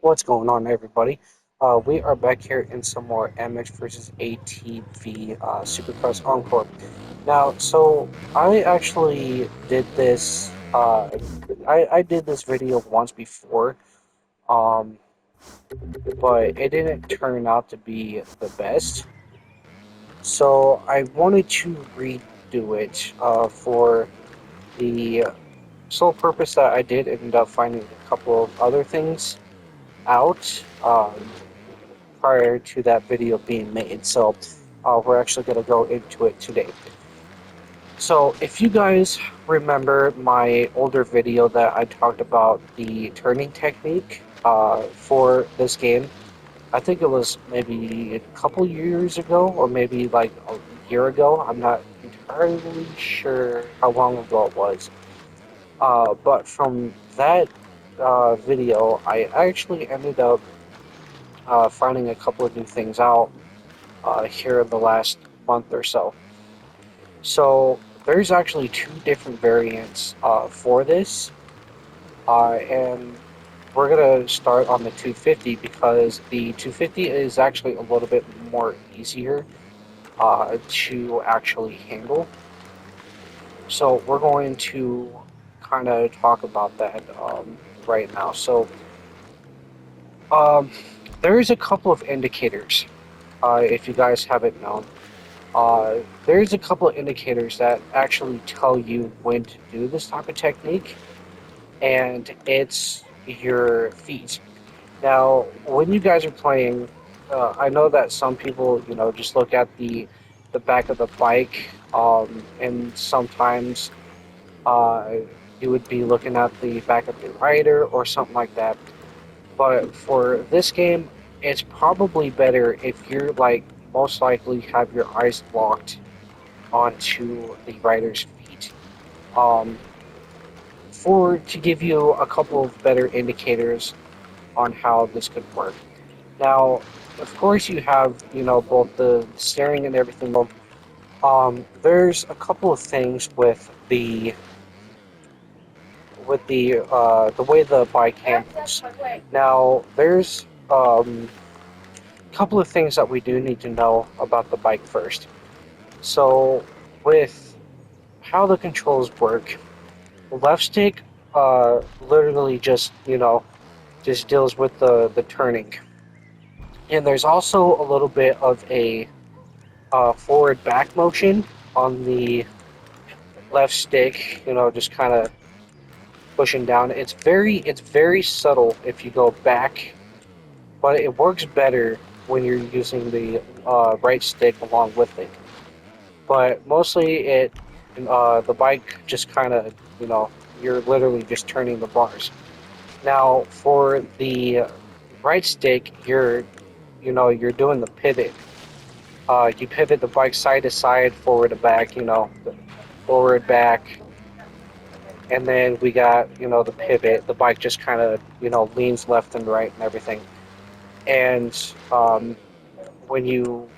What's going on, everybody? We are back here in some more MX versus ATV Supercross Encore. Now, so I actually did this. I did this video once before, um, but it didn't turn out to be the best. So I wanted to redo it for the sole purpose that I did end up finding a couple of other things out. Prior to that video being made. So we're actually going to go into it today. So if you guys remember my older video that I talked about the turning technique for this game, I think it was maybe a couple years ago or maybe like a year ago. I'm not entirely sure how long ago it was. But from that video, I actually ended up finding a couple of new things out here in the last month or so. So there's actually two different variants for this, and we're gonna start on the 250 because the 250 is actually a little bit more easier to actually handle. So we're going to kind of talk about that right now. So um, there's a couple of indicators, if you guys haven't known. There's a couple of indicators that actually tell you when to do this type of technique, and it's your feet. Now, when you guys are playing, I know that some people, just look at the back of the bike, and sometimes uh, you would be looking at the back of the rider or something like that. But for this game, it's probably better if you're like most likely have your eyes locked onto the rider's feet. Um, for to give you a couple of better indicators on how this could work. Now, of course, you have both the steering and everything. There's a couple of things with the way the bike handles. Now, there's a couple of things that we do need to know about the bike first. So, with how the controls work, left stick literally just deals with the turning, and there's also a little bit of a forward back motion on the left stick. Just kind of pushing down. It's very subtle if you go back, but it works better when you're using the right stick along with it. But mostly the bike just kind of you're literally just turning the bars. Now, for the right stick, you're doing the pivot. You pivot the bike side to side, forward to back. Forward, back, and then we got the pivot. The bike just kind of leans left and right and everything. And when you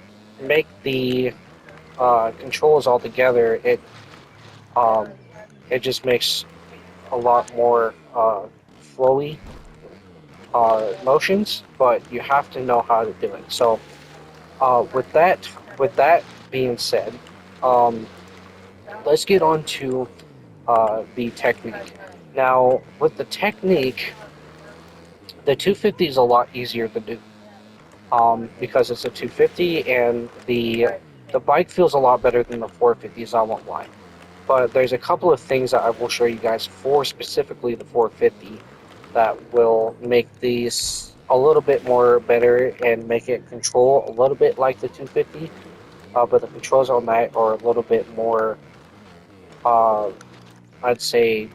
make the controls all together, um, it just makes a lot more flowy motions, but you have to know how to do it. So with that being said, um, let's get on to the technique. Now, with the technique, the 250 is a lot easier to do because it's a 250 and the bike feels a lot better than the 450s. I won't lie, but there's a couple of things that I will show you guys for specifically the 450 that will make these a little bit more better and make it control a little bit like the 250. But the controls on that are a little bit more, uh, I'd say,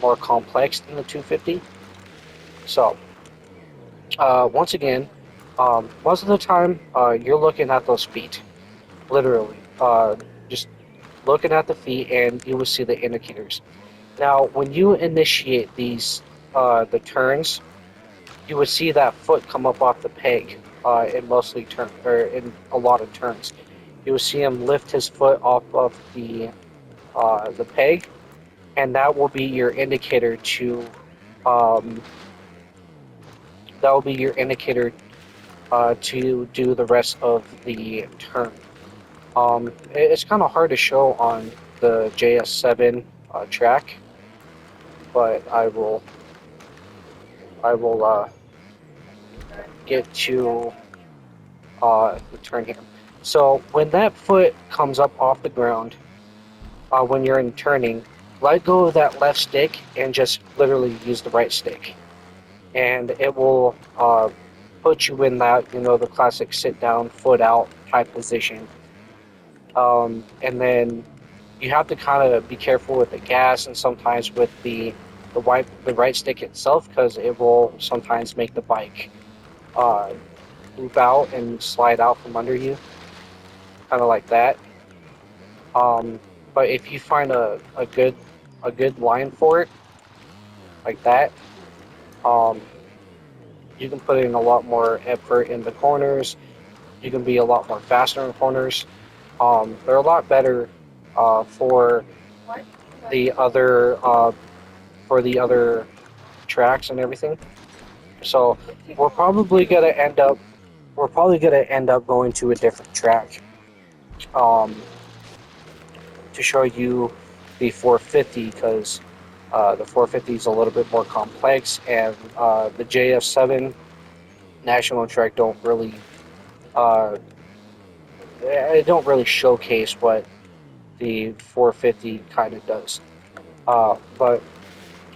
more complex than the 250. So, once again, most of the time, you're looking at those feet, literally. Just looking at the feet, and you will see the indicators. Now, when you initiate the turns, you would see that foot come up off the peg in a lot of turns. You will see him lift his foot off of the peg, and that will be your indicator to um, that will be your indicator to do the rest of the turn. It's kind of hard to show on the JS7 track, but I will get to the turn here. So when that foot comes up off the ground, when you're in turning, let go of that left stick and just literally use the right stick, and it will put you in that, the classic sit down, foot out type position. And then you have to kind of be careful with the gas and sometimes with the right stick itself, because it will sometimes make the bike uh, loop out and slide out from under you, kind of like that. Um, but if you find a good line for it, like that, um, you can put in a lot more effort in the corners. You can be a lot more faster in corners. They're a lot better for the other tracks and everything. So we're probably gonna end up going to a different track um, to show you the 450, because the 450 is a little bit more complex, and the JF7 national track uh, don't really showcase what the 450 kind of does. But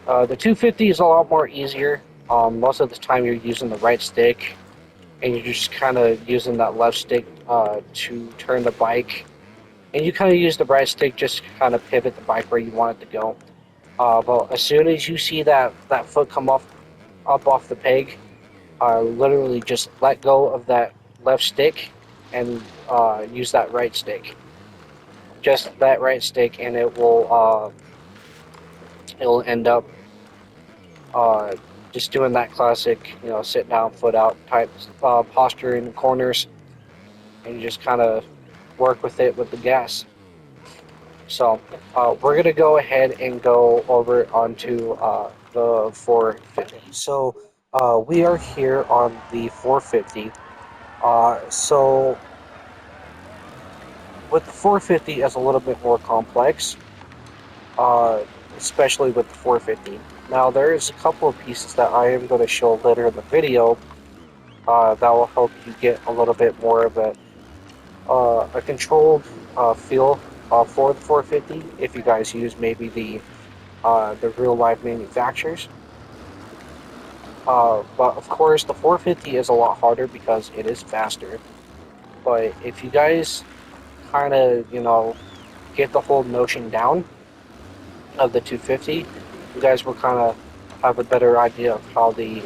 the 250 is a lot more easier. Most of the time you're using the right stick, and you're just kind of using that left stick to turn the bike. And you kind of use the right stick just to kind of pivot the bike where you want it to go. But as soon as you see that foot come up off the peg, literally just let go of that left stick and use that right stick. Just that right stick, and it'll end up uh, just doing that classic, sit down, foot out type posture in the corners, and you just kind of work with it with the gas. So we're gonna go ahead and go over onto the 450. So we are here on the 450. So with the 450, it's a little bit more complex, uh, especially with the 450. Now there's a couple of pieces that I am going to show later in the video that will help you get a little bit more of a controlled feel for the 450 if you guys use maybe the real life manufacturers. But of course, the 450 is a lot harder because it is faster. But if you guys kind of get the whole notion down of the 250, you guys will kind of have a better idea of how the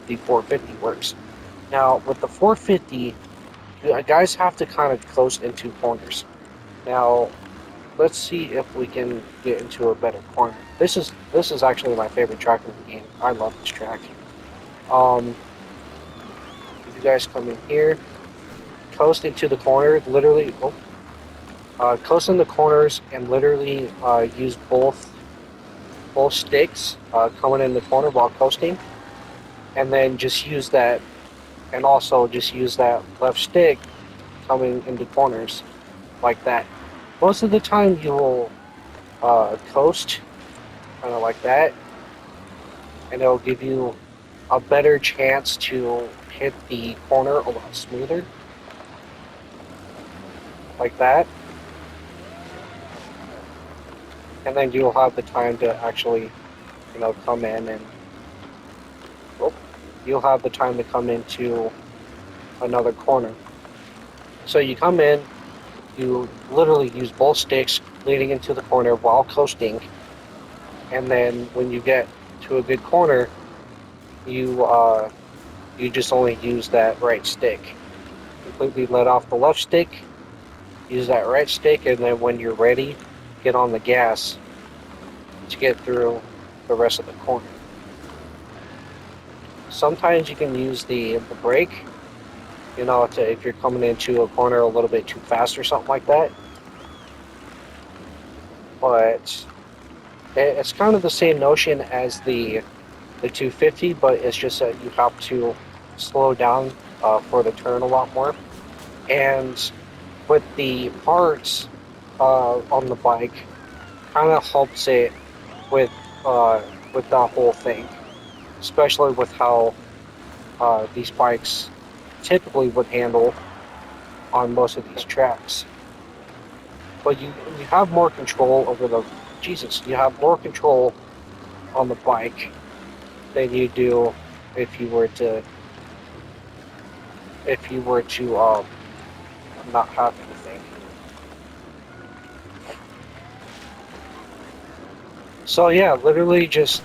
450 works. Now with the 450, you guys have to kind of coast into corners. Now let's see if we can get into a better corner. This is actually my favorite track in the game. I love this track. If you guys come in here, coast into the corner, literally. Coast in the corners and literally use both sticks coming in the corner while coasting, and then just use that, and also just use that left stick coming into corners like that. Most of the time you will coast kind of like that, and it'll give you a better chance to hit the corner a lot smoother, like that. And then you'll have the time to actually, come in and you'll have the time to come into another corner. So you come in, you literally use both sticks leading into the corner while coasting, and then when you get to a good corner, you just only use that right stick. Completely let off the left stick, use that right stick, and then when you're ready, get on the gas to get through the rest of the corner. Sometimes you can use the brake, if you're coming into a corner a little bit too fast or something like that. But it's kind of the same notion as the the 250, but it's just that you have to slow down for the turn a lot more. And with the parts on the bike, kind of helps it with uh, with that whole thing, especially with how these bikes typically would handle on most of these tracks. But you have more control over the you have more control on the bike than you do if you were to not have anything. So yeah, literally just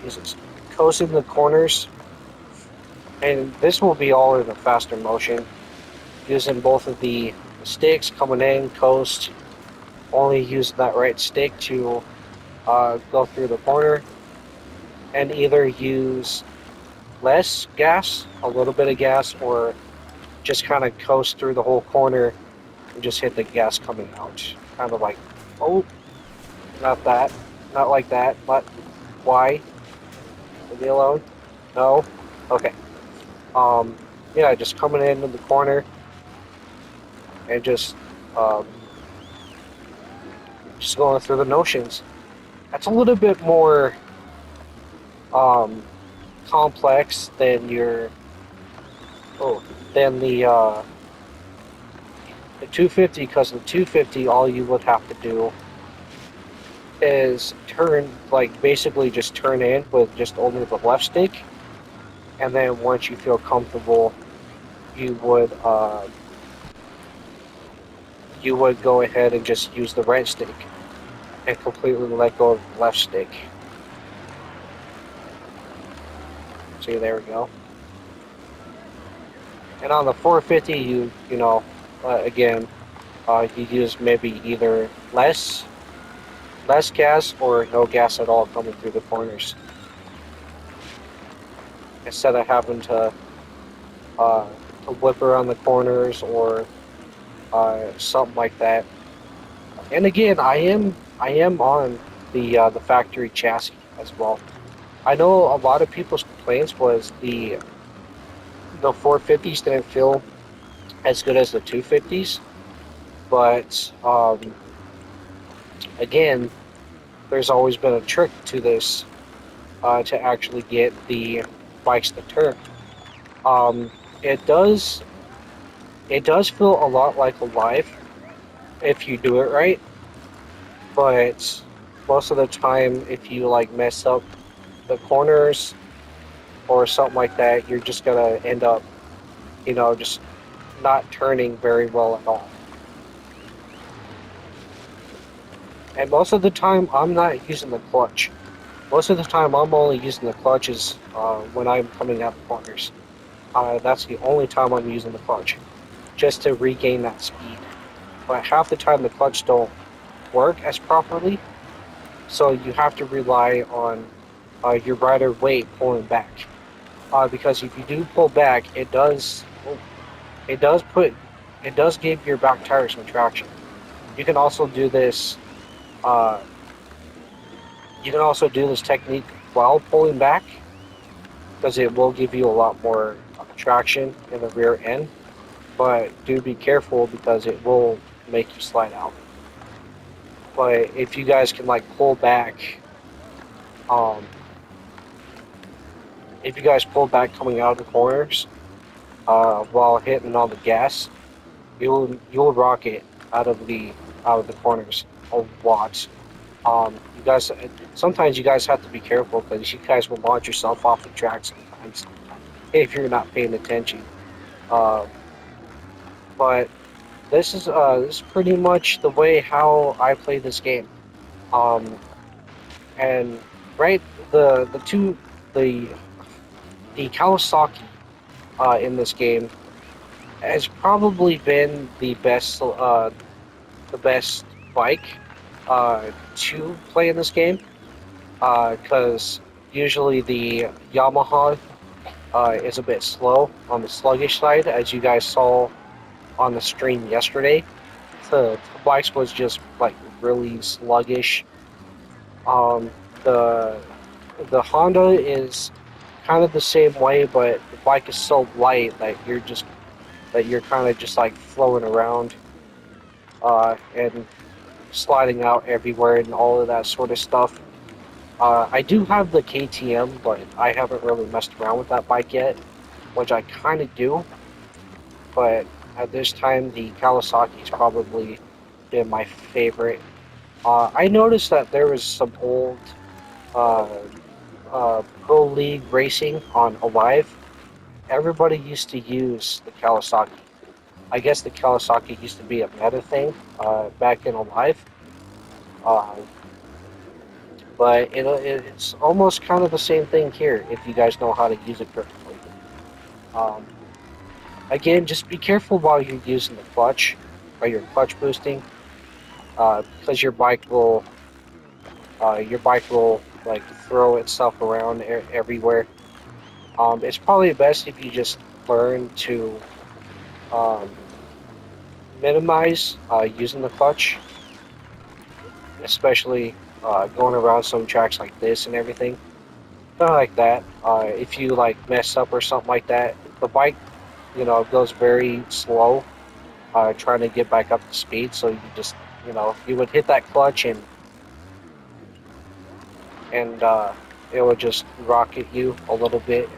Jesus, coasting the corners, and this will be all in a faster motion, using both of the sticks coming in, coast, only using that right stick to go through the corner, and either use less gas, a little bit of gas, or just kind of coast through the whole corner and just hit the gas coming out. Kind of like, oh, not that, not like that, but why? Leave me alone? No? Okay. Um, yeah, just coming into the corner and um, just going through the notions. That's a little bit more um, complex than your oh than the 250, because the 250 all you would have to do is turn, like basically just turn in with just only the left stick, and then once you feel comfortable, you would uh, you would go ahead and just use the right stick and completely let go of the left stick. See, there we go. And on the 450, you know, again, you use maybe either less gas or no gas at all coming through the corners, instead of having uh, to whip around the corners or something like that. And again, I am on the factory chassis as well. I know a lot of people's complaints was the 450s didn't feel as good as the 250s, but again, there's always been a trick to this to actually get the bikes to turn. Um, it does it does feel a lot like a live if you do it right, but most of the time, if you like mess up the corners or something like that, you're just gonna end up, just not turning very well at all. And most of the time, I'm not using the clutch. Most of the time, I'm only using the clutches when I'm coming out the corners. That's the only time I'm using the clutch, just to regain that speed. But half the time, the clutch don't work as properly, so you have to rely on your rider weight pulling back. Because if you do pull back, it does put it does give your back tire some traction. You can also do this. Uh, you can also do this technique while pulling back, because it will give you a lot more traction in the rear end. But do be careful, because it will make you slide out. But if you guys can like pull back, um, if you guys pull back coming out of the corners while hitting on the gas, you'll rock it out of the corners a lot. You guys, sometimes you guys have to be careful, because you guys will launch yourself off the track sometimes if you're not paying attention. Uh, but this is pretty much the way how I play this game. Um, and right, the two the the Kawasaki in this game has probably been the best bike to play in this game, because usually the Yamaha is a bit slow on the sluggish side, as you guys saw on the stream yesterday. The bikes was just like really sluggish. Um, the the Honda is kind of the same way, but the bike is so light that you're kind of just like flowing around and sliding out everywhere and all of that sort of stuff. I do have the KTM, but I haven't really messed around with that bike yet, which I kind of do. But at this time, the Kawasaki's probably been my favorite. I noticed that there was some old uh, Pro League racing on Alive. Everybody used to use the Kawasaki. I guess the Kawasaki used to be a meta thing back in Alive, uh, but it's almost kind of the same thing here if you guys know how to use it correctly. Um, Again, just be careful while you're using the clutch or you're clutch boosting, because your bike will like throw itself around everywhere. It's probably best if you just learn to um, minimize using the clutch, especially going around some tracks like this and everything. Kind of like that. If you like mess up or something like that, the bike, goes very slow, trying to get back up to speed. So you just, you would hit that clutch and it would just rocket you a little bit.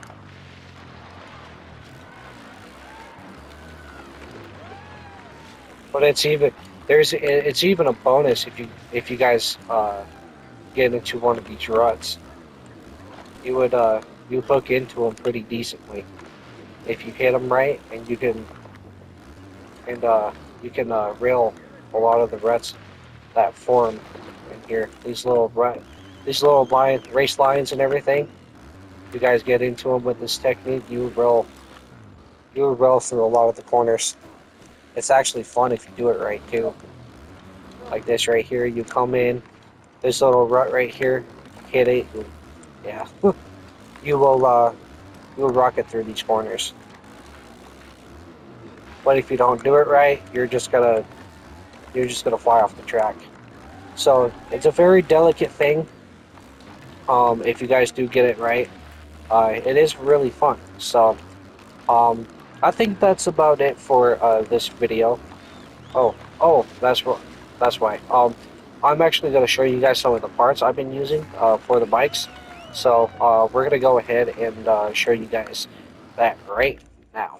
But it's even a bonus if you guys get into one of these ruts. You would you hook into them pretty decently if you hit them right, and you can rail a lot of the ruts that form in here. These little race lines and everything. If you guys get into them with this technique, you will roll through a lot of the corners. It's actually fun if you do it right too. Like this right here, you come in this little rut right here, hit it, and yeah, you will you will rocket through these corners. But if you don't do it right, you're just gonna fly off the track. So it's a very delicate thing. If you guys do get it right, it is really fun. So um, I think that's about it for this video. Oh, that's why. I'm actually going to show you guys some of the parts I've been using for the bikes. So we're going to go ahead and show you guys that right now.